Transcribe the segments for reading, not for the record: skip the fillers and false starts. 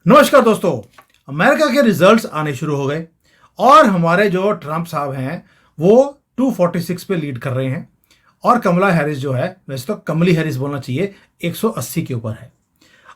नमस्कार दोस्तों। अमेरिका के रिजल्ट्स आने शुरू हो गए और हमारे जो ट्रंप साहब हैं वो 246 पे लीड कर रहे हैं और कमला हैरिस जो है, वैसे तो कमली हैरिस बोलना चाहिए, 180 के ऊपर है।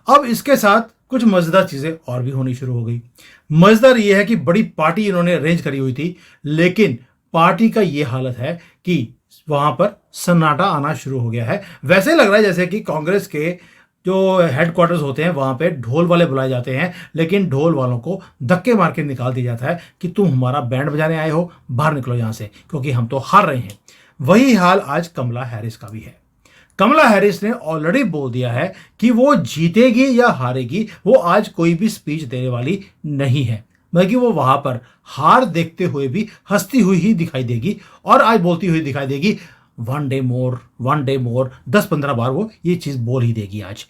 अब इसके साथ कुछ मजेदार चीजें और भी होनी शुरू हो गई। मजेदार ये है कि बड़ी पार्टी इन्होंने अरेंज करी हुई थी, लेकिन पार्टी का ये हालत है कि वहां पर सन्नाटा आना शुरू हो गया है। वैसे लग रहा है जैसे कि कांग्रेस के जो हेडक्वार्टर्स होते हैं वहां पे ढोल वाले बुलाए जाते हैं, लेकिन ढोल वालों को धक्के मार के निकाल दिया जाता है कि तुम हमारा बैंड बजाने आए हो, बाहर निकलो यहां से, क्योंकि हम तो हार रहे हैं। वही हाल आज कमला हैरिस का भी है। कमला हैरिस ने ऑलरेडी बोल दिया है कि वो जीतेगी या हारेगी, वो आज कोई भी स्पीच देने वाली नहीं है, बल्कि वो वहां पर हार देखते हुए भी हंसती हुई ही दिखाई देगी और आज बोलती हुई दिखाई देगी, 1 डे मोर 1 डे मोर, 10-15 बार वो ये चीज बोल ही देगी आज।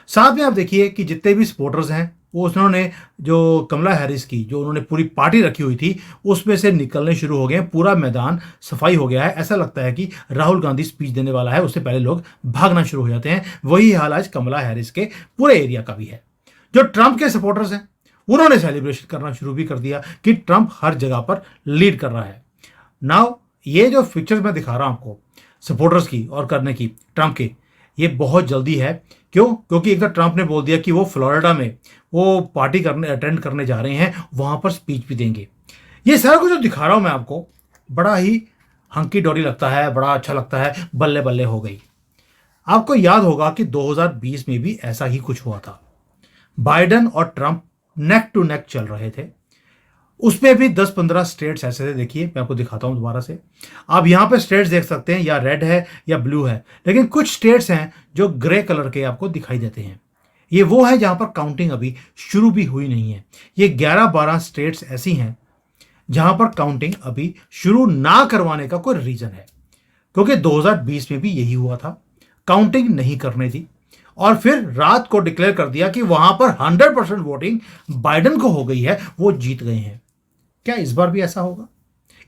साथ में आप देखिए कि जितने भी सपोर्टर्स हैं वो उन्होंने जो कमला हैरिस की जो उन्होंने पूरी पार्टी रखी हुई थी उसमें से निकलने शुरू हो गए हैं। पूरा मैदान सफाई हो गया है। ऐसा लगता है कि राहुल गांधी स्पीच देने वाला है, उससे पहले लोग भागना शुरू हो जाते हैं। वही हाल आज कमला हैरिस के पूरे एरिया का भी है। जो ट्रंप के सपोर्टर्स हैं उन्होंने सेलिब्रेशन करना शुरू भी कर दिया कि ट्रंप हर जगह पर लीड कर रहा है। नाउ ये जो पिक्चर्स मैं दिखा रहा हूं आपको सपोर्टर्स की और करने की ट्रंप के, ये बहुत जल्दी है। क्यों? क्योंकि एक तो ट्रंप ने बोल दिया कि वो फ्लोरिडा में वो पार्टी करने अटेंड करने जा रहे हैं, वहां पर स्पीच भी देंगे। ये सारा कुछ जो दिखा रहा हूं मैं आपको बड़ा ही हंकी डोरी लगता है, बड़ा अच्छा लगता है। बल्ले बल्ले हो गई। आपको याद होगा कि 2020 में भी ऐसा ही कुछ हुआ था। बाइडेन और ट्रंप नेक टू नेक चल रहे थे। उसमें भी 10-15 स्टेट्स ऐसे थे। देखिए मैं आपको दिखाता हूं दोबारा से। आप यहां पे स्टेट्स देख सकते हैं, या रेड है या ब्लू है, लेकिन कुछ स्टेट्स हैं जो ग्रे कलर के आपको दिखाई देते हैं। ये वो है जहां पर काउंटिंग अभी शुरू भी हुई नहीं है। ये 11-12 स्टेट्स ऐसी हैं जहां पर काउंटिंग अभी शुरू ना करवाने का कोई रीजन है, क्योंकि 2020 में भी यही हुआ था। काउंटिंग नहीं करनी थी और फिर रात को डिक्लेयर कर दिया कि वहां पर 100% वोटिंग बाइडेन को हो गई है, वो जीत गए हैं। क्या इस बार भी ऐसा होगा?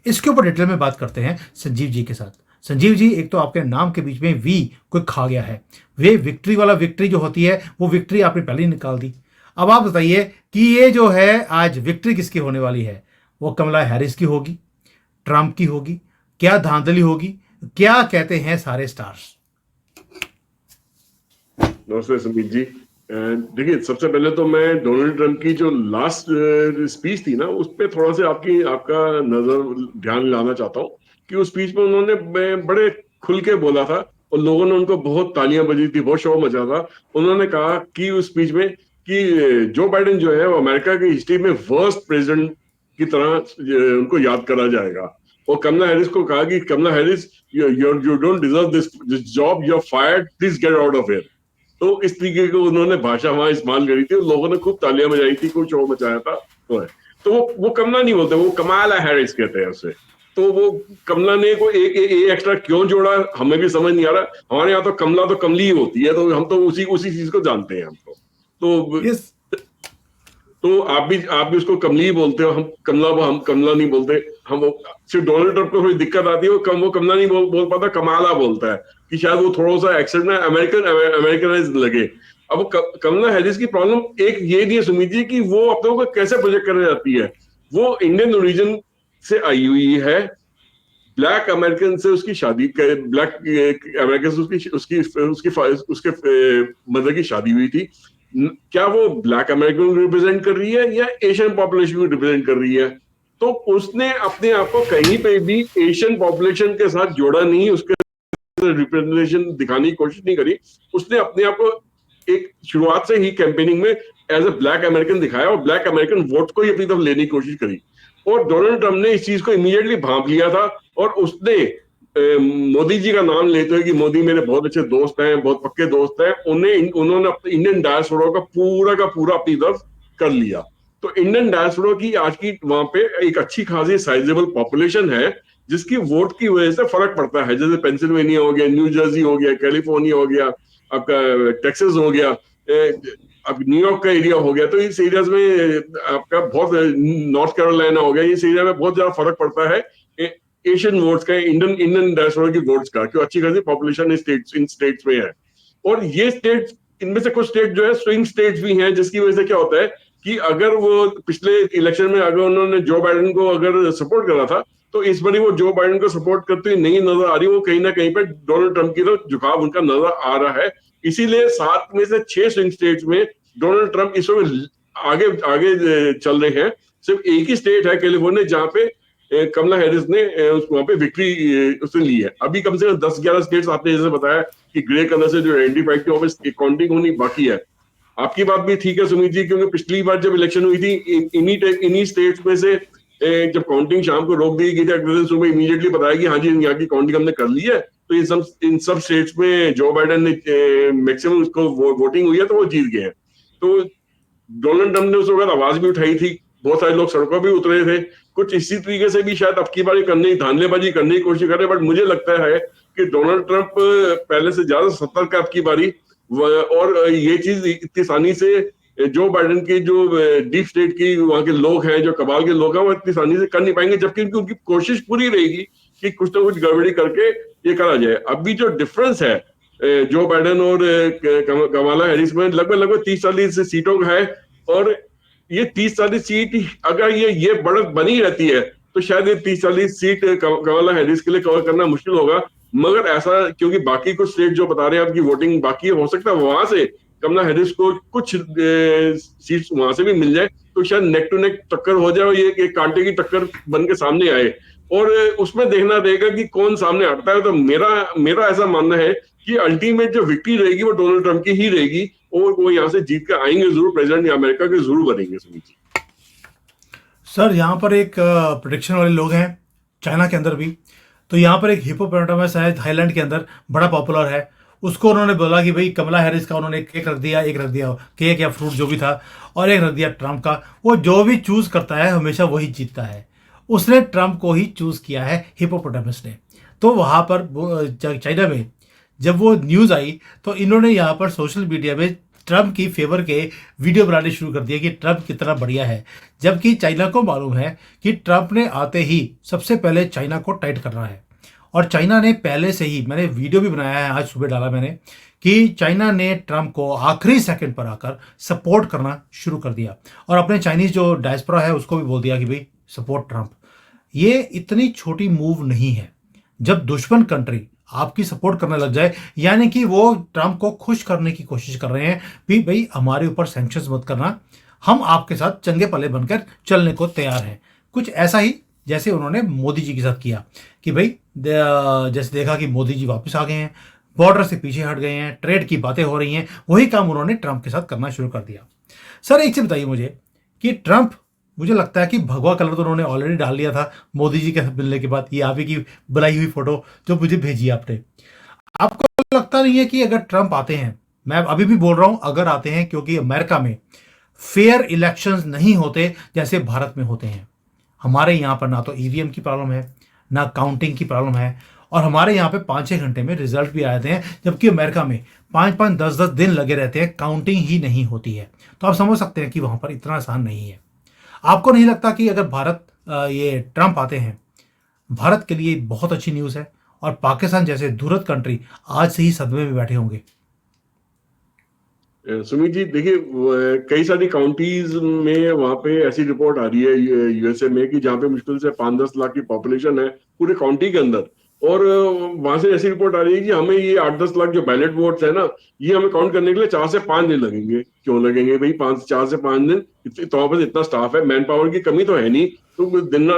इसके ऊपर डिटेल में बात करते हैं संजीव जी के साथ। संजीव जी, एक तो आपके नाम के बीच में वी कोई खा गया है। वे विक्ट्री वाला विक्ट्री जो होती है वो विक्ट्री आपने पहले ही निकाल दी। अब आप बताइए कि ये जो है आज विक्ट्री किसकी होने वाली है? वो कमला हैरिस की होगी, ट्रंप की होगी, क्या धांधली होगी? क्या कहते हैं सारे स्टार्स? नमस्ते समीत जी। देखिए, सबसे पहले तो मैं डोनाल्ड ट्रंप की जो लास्ट स्पीच थी ना, उस पर थोड़ा सा आपका नजर ध्यान लाना चाहता हूँ कि उस स्पीच में उन्होंने बड़े खुल के बोला था और लोगों ने उनको बहुत तालियां बजी थी, बहुत शोर मचा था। उन्होंने कहा कि उस स्पीच में कि जो बाइडेन जो है वो अमेरिका की हिस्ट्री में वर्स्ट प्रेसिडेंट की तरह उनको याद करा जाएगा। और कमला हैरिस को कहा कि Kamala Harris, you don't deserve this job, you are fired, please get out of here. तो इस तरीके को उन्होंने भाषा वहां इस्तेमाल करी थी और लोगों ने खूब तालियां बजाई थी, खूब शोर मचाया था। तो वो कमला नहीं बोलते, वो कमाला हैरिस कहते हैं उसे। तो वो कमला ने को एक एक्स्ट्रा क्यों जोड़ा हमें भी समझ नहीं आ रहा। हमारे यहाँ तो कमला तो कमली ही होती है, तो हम तो उसी चीज को जानते हैं हम तो yes. तो आप भी उसको कमली ही बोलते हो, हम कमला नहीं बोलते। हम सिर्फ डोनाल्ड ट्रंप को थोड़ी दिक्कत आती है, वो कमला नहीं बोल पाता, कमाला बोलता है कि शायद वो थोड़ा सा एक्सेंट में अमेरिकनाइज लगे। अब कमला हैरिस की प्रॉब्लम एक ये नहीं है सुमित जी कि वो अपने को कैसे प्रोजेक्ट करने जाती है। वो इंडियन ओरिजिन से आई हुई है, ब्लैक अमेरिकन से उसकी शादी, ब्लैक अमेरिकन से उसके मदर की शादी हुई थी। क्या वो ब्लैक अमेरिकन को रिप्रेजेंट कर रही है या एशियन पॉपुलेशन को रिप्रेजेंट कर रही है? तो उसने अपने आप को कहीं पे भी एशियन पॉपुलेशन के साथ जोड़ा नहीं, उसके रिप्रेजेंटेशन दिखाने की कोशिश नहीं करी। उसने अपने आप को एक शुरुआत से ही कैंपेनिंग में एज ए ब्लैक अमेरिकन दिखाया और ब्लैक अमेरिकन वोट को ही अपनी तरफ लेने की कोशिश करी। और डोनाल्ड ट्रंप ने इस चीज को इमीडिएटली भांप लिया था और उसने मोदी जी का नाम लेते हुए कि मोदी मेरे बहुत अच्छे दोस्त हैं, बहुत पक्के दोस्त हैं, उन्होंने अपने इंडियन डायस्पोरा का पूरा अपनी तरफ कर लिया। तो इंडियन डायस्पोरा की आज की वहां पे एक अच्छी खासी साइजेबल पॉपुलेशन है जिसकी वोट की वजह से फर्क पड़ता है। जैसे पेंसिल्वेनिया हो गया, न्यू जर्सी हो गया, कैलिफोर्निया हो गया, आपका टेक्सास हो गया, अब न्यूयॉर्क का एरिया हो गया। तो इस एरियाज में आपका बहुत, नॉर्थ कैरोलिना हो गया, इस एरिया में बहुत ज्यादा फर्क पड़ता है एशियन वोट्स का, इंडियन डायस्पोरा की वोट्स का, क्यों अच्छी खासी पॉपुलेशन इन स्टेट्स में है। और ये स्टेट्स, इनमें से कुछ स्टेट जो है स्विंग स्टेट्स भी हैं, जिसकी वजह से क्या होता है कि अगर वो पिछले इलेक्शन में अगर उन्होंने जो बाइडेन को अगर सपोर्ट करा था, तो इस बारी वो जो बाइडेन को सपोर्ट करते हुए नहीं नजर आ रही, वो कहीं ना कहीं पे डोनाल्ड ट्रंप की तरफ झुकाव उनका नजर आ रहा है। इसीलिए 7 में से 6 स्विंग स्टेट्स में डोनाल्ड ट्रंप इस वक्त आगे आगे चल रहे हैं। सिर्फ एक ही स्टेट है कैलिफोर्निया जहां पे कमला हैरिस ने वहां पे विक्ट्री उसने ली है। अभी कम से कम 10-11 स्टेट्स आपने जैसे बताया कि ग्रे कलर से जो आइडेंटिफाइड किया, वहां पे काउंटिंग होनी बाकी है। आपकी बात भी ठीक है सुमित जी, क्योंकि पिछली बार जब इलेक्शन हुई थी इन्हीं स्टेट्स में से जब काउंटिंग शाम को रोक दी गई थी, अगले दिन सुबह इमीडिएटली बताया कि हाँ जी यहाँ की काउंटिंग हमने कर ली है, तो इन सब स्टेट्स में जो बाइडेन ने मैक्सिमम उसको वोटिंग हुई है तो वो जीत गए हैं। तो डोनाल्ड ट्रंप ने उस वक्त आवाज भी उठाई थी, बहुत सारे लोग सड़कों पर उतरे थे। कुछ इसी तरीके से भी शायद अब की बार धांधलेबाजी करने की कोशिश कर रहे हैं, बट मुझे लगता है कि डोनाल्ड ट्रंप पहले से ज्यादा सतर्क है अब की बारी। और ये चीज इतनी आसानी से जो बाइडेन की जो डीप स्टेट की वहां के लोग हैं, जो कबाल के लोग हैं, वो इतनी आसानी से कर नहीं पाएंगे, जबकि उनकी कोशिश पूरी रहेगी कि कुछ ना कुछ गड़बड़ी करके ये करा जाए। अभी जो डिफरेंस है जो बाइडेन और कमला हैरिस में लगभग लगभग 30-40 सीटों का है। और ये 30-40 सीट अगर ये बढ़त बनी रहती है तो शायद ये 30-40 सीट कमला हैरिस के लिए कवर करना मुश्किल होगा। मगर ऐसा, क्योंकि बाकी कुछ स्टेट जो बता रहे हैं आपकी वोटिंग बाकी हो सकता है वहां से कमला हैरिस को कुछ सीट्स वहां से भी मिल जाए, तो शायद नेक टू नेक टक्कर हो जाए और ये कांटे की टक्कर बन के सामने आए। और उसमें देखना रहेगा कि कौन सामने हटता है। तो मेरा ऐसा मानना है कि अल्टीमेट जो विक्ट्री रहेगी वो डोनाल्ड ट्रंप की ही रहेगी, और वो यहाँ से जीत कर आएंगे जरूर, प्रेसिडेंट अमेरिका के जरूर बनेंगे। सुमित जी, सर यहाँ पर एक प्रोडिक्शन वाले लोग हैं चाइना के अंदर भी। तो यहाँ पर एक हिप्पोपोटामस है थाईलैंड के अंदर, बड़ा पॉपुलर है। उसको उन्होंने बोला कि भाई कमला हैरिस का उन्होंने केक रख दिया, एक रख दिया केक या फ्रूट जो भी था, और एक रख दिया ट्रंप का। वो जो भी चूज करता है हमेशा वही जीतता है। उसने ट्रंप को ही चूज किया है हिप्पोपोटामस ने। तो वहाँ पर चाइना में जब वो न्यूज़ आई तो इन्होंने यहाँ पर सोशल मीडिया में ट्रंप की फेवर के वीडियो बनाने शुरू कर दिया कि ट्रंप कितना बढ़िया है। जबकि चाइना को मालूम है कि ट्रंप ने आते ही सबसे पहले चाइना को टाइट करना है। और चाइना ने पहले से ही, मैंने वीडियो भी बनाया है, आज सुबह डाला मैंने, कि चाइना ने ट्रंप को आखिरी सेकंड पर आकर सपोर्ट करना शुरू कर दिया। और अपने चाइनीज जो डायस्पोरा है उसको भी बोल दिया कि भाई सपोर्ट ट्रंप। ये इतनी छोटी मूव नहीं है। जब दुश्मन कंट्री आपकी सपोर्ट करने लग जाए, यानी कि वो ट्रंप को खुश करने की कोशिश कर रहे हैं भी, भाई हमारे ऊपर सैंक्शंस मत करना, हम आपके साथ चंगे पले बनकर चलने को तैयार हैं। कुछ ऐसा ही जैसे उन्होंने मोदी जी के साथ किया कि भाई जैसे देखा कि मोदी जी वापस आ गए हैं, बॉर्डर से पीछे हट गए हैं, ट्रेड की बातें हो रही हैं, वही काम उन्होंने ट्रंप के साथ करना शुरू कर दिया। सर एक चीज बताइए मुझे कि ट्रंप, मुझे लगता है कि भगवा कलर तो उन्होंने ऑलरेडी डाल लिया था मोदी जी के साथ मिलने के बाद। ये आप ही की बनाई हुई फोटो जो मुझे भेजी आपने, आपको लगता नहीं है कि अगर ट्रंप आते हैं, मैं अभी भी बोल रहा हूं अगर आते हैं, क्योंकि अमेरिका में फेयर इलेक्शंस नहीं होते जैसे भारत में होते हैं। हमारे यहाँ पर ना तो ईवीएम की प्रॉब्लम है, ना काउंटिंग की प्रॉब्लम है, और हमारे यहाँ पे 5-6 घंटे में रिजल्ट भी आते हैं, जबकि अमेरिका में 5-5, 10-10 दिन लगे रहते हैं, काउंटिंग ही नहीं होती है। तो आप समझ सकते हैं कि वहाँ पर इतना आसान नहीं है। आपको नहीं लगता कि अगर भारत ये ट्रंप आते हैं, भारत के लिए बहुत अच्छी न्यूज़ है, और पाकिस्तान जैसे दूरस्थ कंट्री आज से ही सदमे में बैठे होंगे? सुमित जी देखिए, कई सारी काउंटीज में वहां पे ऐसी रिपोर्ट आ रही है यूएसए में कि जहाँ पे मुश्किल से 5-10 लाख की पॉपुलेशन है पूरे काउंटी के अंदर। और वहां से ऐसी रिपोर्ट आ रही है कि हमें ये 8-10 लाख जो बैलेट वोट्स है ना, ये हमें काउंट करने के लिए 4 से 5 दिन लगेंगे। क्यों लगेंगे भाई? 4 से 5 दिन? तो पर इतना स्टाफ है, मैन पावर की कमी तो है नहीं, तो दिन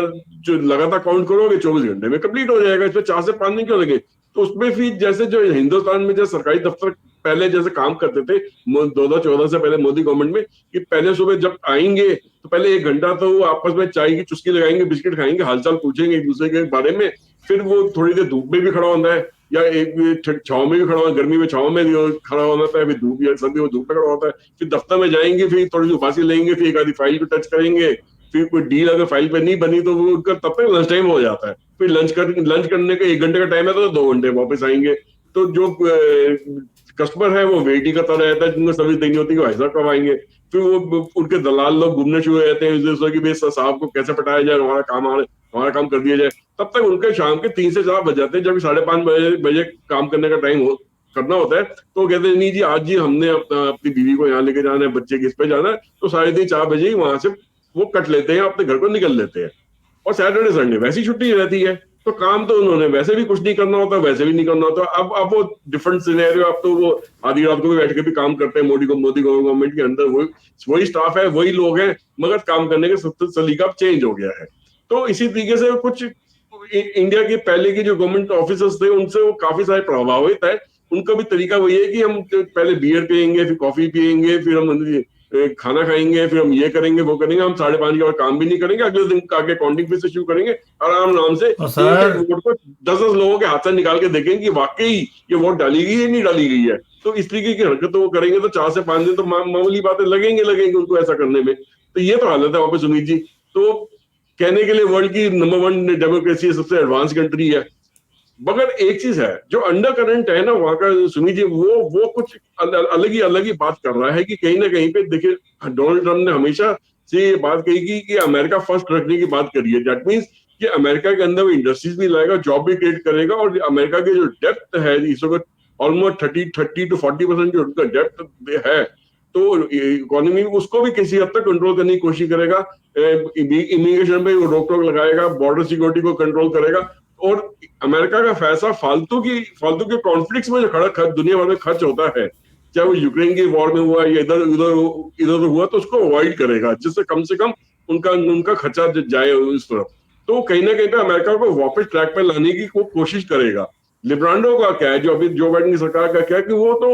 जो लगातार काउंट करोगे 24 घंटे में कंप्लीट हो जाएगा। इसमें 4 से 5 दिन क्यों लगे? तो उसमें फिर जैसे जो हिंदुस्तान में जो सरकारी दफ्तर पहले जैसे काम करते थे 2014 से पहले मोदी गवर्नमेंट में, कि पहले सुबह जब आएंगे तो पहले 1 घंटा तो वो आपस में चाय की चुस्की लगाएंगे, बिस्किट खाएंगे, हालचाल पूछेंगे एक दूसरे के बारे में। फिर वो थोड़ी देर धूप में भी खड़ा होता है, या एक छाव में भी खड़ा, गर्मी में छाव में खड़ा होता है, फिर धूप या सर्दी में धूप में खड़ा होता है। फिर दफ्तर में जाएंगे, फिर थोड़ी सी उबासी लेंगे, फिर एक आधी फाइल को टच करेंगे, फिर कोई डील अगर फाइल पे नहीं बनी तो वो उनका तब तक लंच टाइम हो जाता है। फिर लंच करने का 1 घंटे का टाइम है तो 2 घंटे वापस आएंगे। तो जो कस्टमर है वो वेट ही करता रहता है, जिनको सर्विस देनी होती है भाई साहब कब आएंगे। फिर वो उनके दलाल लोग घूमने शुरू हो जाते हैं कि भाई साहब को कैसे पटाया जाए, हमारा काम कर दिया जाए। तब तक उनके शाम के 3 से 4 बज जाते हैं, जब 5:30 बजे काम करने का टाइम करना होता है तो कहते हैं नहीं जी आज जी हमने अपनी बीवी को यहाँ लेके जाना है, बच्चे किस पे जाना है, तो 3:30-4 बजे ही वहां से वो कट लेते हैं, अपने घर को निकल लेते हैं। और सैटरडे संडे वैसी छुट्टी रहती है, तो काम तो उन्होंने वैसे भी कुछ नहीं करना होता, वैसे भी नहीं करना होता। अब वो डिफरेंट सिनेरियो, अब तो वो आधी रात को भी बैठ के भी काम करते हैं। मोदी गवर्नमेंट के अंदर वही स्टाफ है, वही लोग हैं, मगर काम करने का सलीका चेंज हो गया है। तो इसी तरीके से कुछ इंडिया के पहले के जो गवर्नमेंट ऑफिसर्स थे उनसे वो काफी सारे प्रभावित है। उनका भी तरीका वही है कि हम पहले बियर पियेंगे, फिर कॉफी पियेंगे, फिर हम खाना खाएंगे, फिर हम ये करेंगे वो करेंगे, हम 5:30 के बाद काम भी नहीं करेंगे, अगले दिन आगे काउंटिंग फिर से शुरू करेंगे आराम से। और एक एक सर वोट को 10-10 लोगों के हाथ से निकाल के देखेंगे कि वाकई ये वोट डाली गई है नहीं डाली गई है। तो इस तरीके की हरकत वो करेंगे तो 4 से 5 दिन तो मामूली बातें लगेंगे उनको ऐसा करने में। तो ये तो हालत है वापस सुमीत जी। तो कहने के लिए वर्ल्ड की नंबर 1 डेमोक्रेसी है, सबसे एडवांस कंट्री है, मगर एक चीज है जो अंडर करंट है ना वहां का सुनी जी, वो कुछ अलग ही बात कर रहा है कि कहीं ना कहीं पे देखिए डोनाल्ड ट्रम्प ने हमेशा से ये बात कही कि अमेरिका फर्स्ट रखने की बात करी है। दैट मीन्स कि अमेरिका के अंदर वो इंडस्ट्रीज भी लाएगा, जॉब भी क्रिएट करेगा, और अमेरिका के जो डेप्थ है इस वक्त ऑलमोस्ट 30 to 40% जो उनका डेप्थ है, तो इकोनॉमी उसको भी किसी हद तक कंट्रोल करने की कोशिश करेगा। इमिग्रेशन पे रोक टोक लगाएगा, बॉर्डर सिक्योरिटी को कंट्रोल करेगा, और अमेरिका का पैसा फालतू के कॉन्फ्लिक्ट्स में जो दुनिया भर में खर्च होता है, चाहे वो यूक्रेन की वॉर में हुआ या इधर उधर इधर हुआ, तो उसको अवॉइड करेगा जिससे कम से कम उनका खर्चा जाए उस तरफ। तो कहीं ना कहीं पे अमेरिका को वापस ट्रैक पर लाने की कोशिश करेगा। लिब्रांडो का क्या है, जो अभी जो बाइडेन की सरकार का क्या है कि वो तो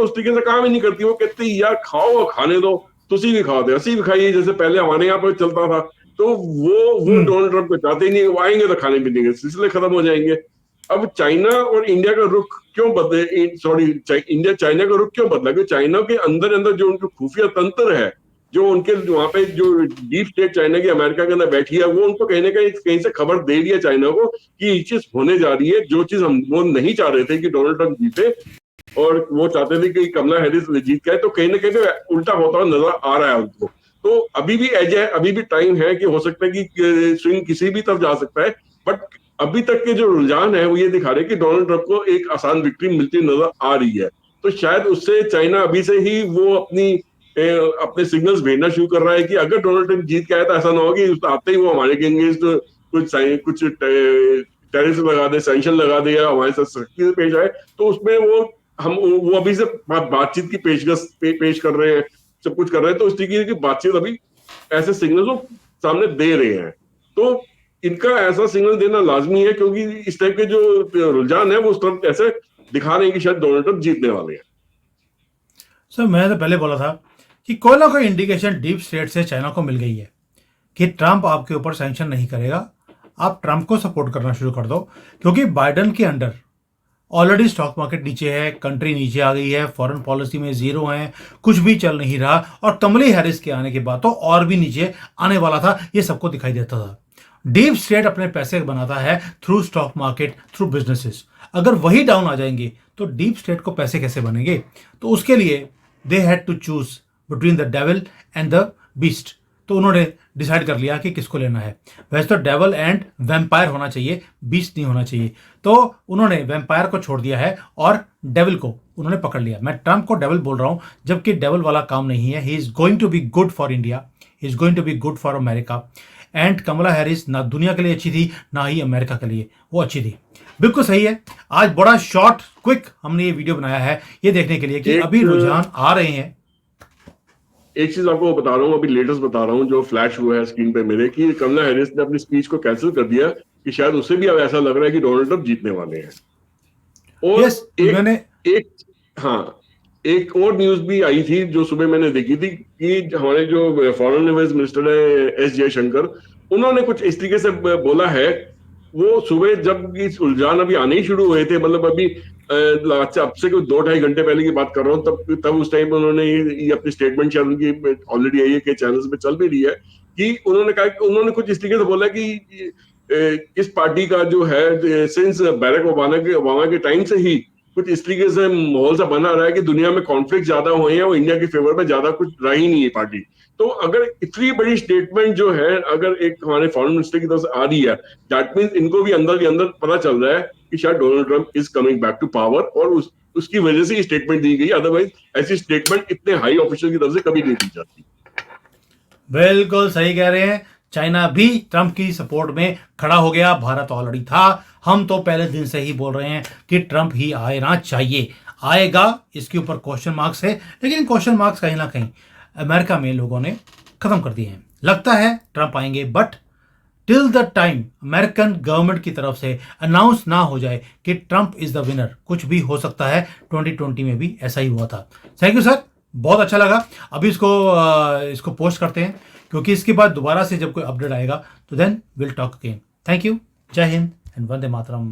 उस तरीके से काम ही नहीं करती। वो कहती है यार खाओ और खाने दो, तुसी भी खाओ दे, असी भी खाइए, जैसे पहले हमारे यहाँ पर चलता था। तो वो डोनाल्ड ट्रंप को चाहते ही नहीं, वो आएंगे तो खाने पीने के सिलसिले खत्म हो जाएंगे। अब चाइना और इंडिया का रुख क्यों बदले, सॉरी इंडिया चाइना का रुख क्यों बदला, क्योंकि चाइना के अंदर अंदर जो उनके खुफिया तंत्र है, जो उनके वहां पे जो डीप स्टेट चाइना की अमेरिका के अंदर बैठी है, वो उनको कहीं ना कहीं से खबर दे रही है चाइना को कि ये चीज होने जा रही है, जो चीज वो नहीं चाह रहे थे कि डोनाल्ड ट्रंप जीते, और वो चाहते थे कि कमला हैरिस जीत गए। तो कहीं ना कहीं उल्टा होता हुआ नजर आ रहा है उनको। तो अभी भी एज है, अभी भी टाइम है कि हो सकता है कि स्विंग किसी भी तरफ जा सकता है, बट अभी तक के जो रुझान है वो ये दिखा रहे हैं कि डोनाल्ड ट्रंप को एक आसान विक्ट्री मिलती नजर आ रही है। तो शायद उससे चाइना अभी से ही वो अपने सिग्नल्स भेजना शुरू कर रहा है कि अगर डोनाल्ड ट्रंप जीत के आए तो ऐसा ना हो कि आते ही वो हमारे के अगेंस्ट कुछ टैरिफ लगा दे, सैंक्शन लगा दे, या हमारे साथ सख्ती से पेश आए। तो उसमें वो अभी से बातचीत की पेश कर रहे हैं, सब कुछ कर रहे हैं। तो इस तरीके की बातचीत अभी ऐसे सिग्नल वो सामने दे रहे हैं। तो इनका ऐसा सिग्नल देना लाजमी है, क्योंकि इस टाइप के जो रुझान है वो उस तरफ ऐसे दिखा रहे हैं कि शायद डोनाल्ड ट्रंप जीतने वाले हैं। सर मैं तो पहले बोला था कि कोई ना कोई इंडिकेशन डीप स्टेट से चाइना को मिल गई है कि ट्रंप आपके ऊपर सैंक्शन नहीं करेगा, आप ट्रंप को सपोर्ट करना शुरू कर दो। क्योंकि बाइडेन के अंडर ऑलरेडी स्टॉक मार्केट नीचे है, कंट्री नीचे आ गई है, फॉरेन पॉलिसी में जीरो है, कुछ भी चल नहीं रहा, और कमला हैरिस के आने के बाद तो और भी नीचे आने वाला था, ये सबको दिखाई देता था। डीप स्टेट अपने पैसे बनाता है through stock market, through businesses. अगर वही डाउन आ जाएंगे तो डीप स्टेट को पैसे कैसे बनेंगे? तो उसके लिए they had to choose between the devil and the beast. तो उन्होंने डिसाइड कर लिया कि किसको लेना है। वैसे तो डेविल एंड वैम्पायर होना चाहिए, बीस्ट नहीं होना चाहिए। तो उन्होंने वैम्पायर को छोड़ दिया है और डेविल को उन्होंने पकड़ लिया। मैं ट्रंप को डेविल बोल रहा हूं, जबकि डेविल वाला काम नहीं है। He is going to be good for India, he is going to be good for America. And Kamala Harris ना दुनिया के लिए अच्छी थी, ना ही अमेरिका के लिए वो अच्छी थी। बिल्कुल सही है। आज बड़ा शॉर्ट क्विक हमने ये वीडियो बनाया है ये देखने के लिए कि अभी रुझान आ रहे हैं। एक चीज आपको बता रहा हूँ, अभी लेटेस्ट बता रहा हूँ, जो फ्लैश हुआ है स्क्रीन पे मेरे, कि कमला हैरिस ने अपनी स्पीच को कैंसिल कर दिया कि शायद उसे भी अब ऐसा लग रहा है कि डोनाल्ड ट्रंप जीतने वाले हैं। और एक और न्यूज भी आई थी जो सुबह मैंने देखी थी कि हमारे जो फॉरेन अफेयर्स मिनिस्टर है एस जयशंकर, उन्होंने कुछ इस तरीके से बोला है। वो सुबह जब इस उलझान अभी आने ही शुरू हुए थे, मतलब अभी अब से कोई 2-2.5 घंटे पहले की बात कर रहा हूँ, तब उस टाइम उन्होंने ये अपनी स्टेटमेंट शायद उनकी ऑलरेडी आई है कि चैनल्स पे चल भी रही है, कि उन्होंने कहा कि उन्होंने कुछ इस तरीके से बोला कि इस पार्टी का जो है सिंस बैरक ओबामा के टाइम से ही कुछ इस तरीके से माहौल सा बना रहा है कि दुनिया में कॉन्फ्लिक्ट ज्यादा हुए हैं और इंडिया के फेवर में ज्यादा कुछ रहा ही नहीं है पार्टी। तो अगर इतनी बड़ी स्टेटमेंट जो है अगर एक हमारे फॉरेन मिनिस्टर की तरफ से आ रही है, दैट मीन्स इनको भी अंदर पता चल रहा है कि शायद Donald Trump is coming back to power, और उसकी वजह से ये स्टेटमेंट दी गई, अदरवाइज ऐसी स्टेटमेंट इतने हाई ऑफिशियल की तरफ से कभी नहीं दी जाती। बिल्कुल सही कह रहे हैं। चाइना भी ट्रंप की सपोर्ट में खड़ा हो गया, भारत ऑलरेडी था। हम तो पहले दिन से ही बोल रहे हैं कि ट्रंप ही आना चाहिए, आएगा, इसके ऊपर क्वेश्चन मार्क्स है, लेकिन क्वेश्चन मार्क्स कहीं ना कहीं अमेरिका में लोगों ने खत्म कर दिए हैं। लगता है ट्रंप आएंगे, but till the time American government की तरफ से अनाउंस ना हो जाए कि ट्रंप इज द विनर, कुछ भी हो सकता है। 2020 में भी ऐसा ही हुआ था। थैंक यू सर, बहुत अच्छा लगा। अभी इसको पोस्ट करते हैं, क्योंकि इसके बाद दोबारा से जब कोई अपडेट आएगा तो then will talk again. Thank you, जय हिंद एंड वंदे मातरम।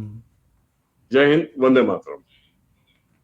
जय हिंद, वंदे मातरम।